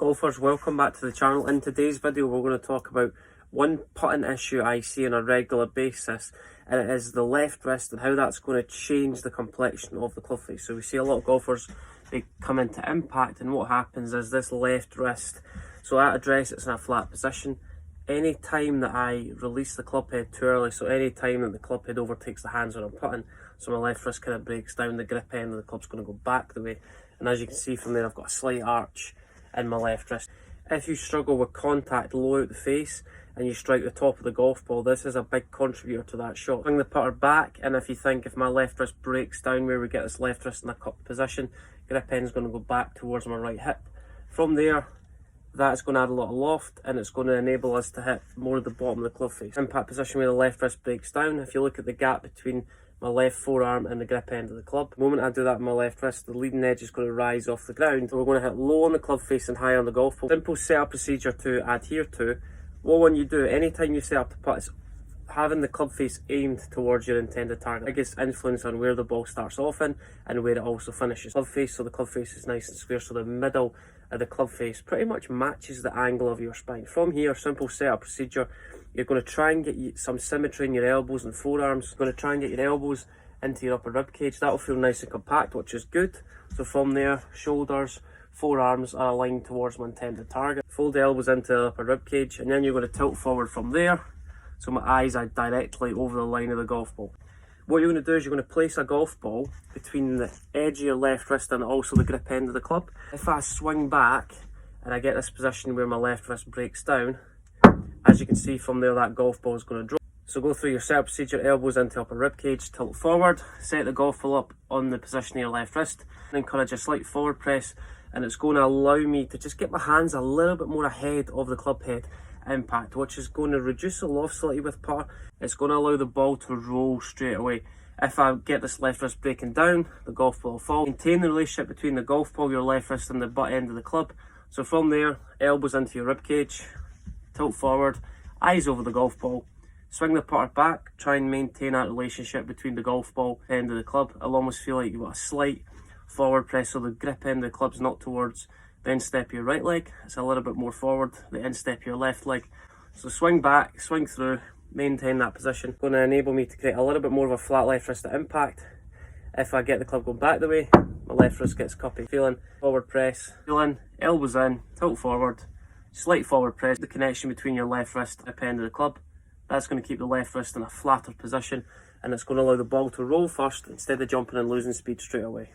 Golfers, welcome back to the channel. In today's video we're going to talk about one putting issue I see on a regular basis, and it is the left wrist and how that's going to change the complexion of the club face. So we see a lot of golfers, they come into impact and what happens is this left wrist, so at address it's in a flat position. Any time that I release the club head too early, so any time that the club head overtakes the hands when I'm putting, so my left wrist kind of breaks down, the grip end of the club's going to go back the way, and as you can see from there I've got a slight arch in my left wrist. If you struggle with contact low out the face and you strike the top of the golf ball, this is a big contributor to that shot. Bring the putter back, and if you think if my left wrist breaks down where we get this left wrist in a cupped position, grip end's going to go back towards my right hip. From there, that's going to add a lot of loft and it's going to enable us to hit more of the bottom of the club face. Impact position where the left wrist breaks down, if you look at the gap between my left forearm and the grip end of the club, the moment I do that with my left wrist, the leading edge is going to rise off the ground. So we're going to hit low on the club face and high on the golf ball. Simple setup procedure to adhere to. What you do, anytime you set up the putt, is having the club face aimed towards your intended target. It gives influence on where the ball starts off in and where it also finishes. Club face, so the club face is nice and square, so the middle of the club face pretty much matches the angle of your spine. From here, simple setup procedure, you're going to try and get some symmetry in your elbows and forearms. You're going to try and get your elbows into your upper rib cage. That'll feel nice and compact, which is good. So from there, shoulders, forearms are aligned towards my intended target. Fold the elbows into the upper rib cage, and then you're going to tilt forward from there, so my eyes are directly over the line of the golf ball. What you're going to do is you're going to place a golf ball between the edge of your left wrist and also the grip end of the club. If I swing back and I get this position where my left wrist breaks down, as you can see from there, that golf ball is going to drop. So go through your setup procedure, elbows into upper rib cage, tilt forward, set the golf ball up on the position of your left wrist, and encourage a slight forward press, and it's going to allow me to just get my hands a little bit more ahead of the club head impact, which is going to reduce the loft slightly with putter. It's going to allow the ball to roll straight away. If I get this left wrist breaking down, the golf ball will fall. Maintain the relationship between the golf ball, your left wrist, and the butt end of the club. So from there, elbows into your rib cage, tilt forward, eyes over the golf ball, swing the putter back, try and maintain that relationship between the golf ball and the end of the club. It'll almost feel like you've got a slight forward press, so the grip end of the club's not towards the instep of your right leg, it's a little bit more forward, the instep of your left leg. So swing back, swing through, maintain that position. Going to enable me to create a little bit more of a flat left wrist at impact. If I get the club going back the way, my left wrist gets cuppy. Feeling, forward press, feeling, elbows in, tilt forward, slight forward press, the connection between your left wrist and the end of the club. That's going to keep the left wrist in a flatter position, and it's going to allow the ball to roll first instead of jumping and losing speed straight away.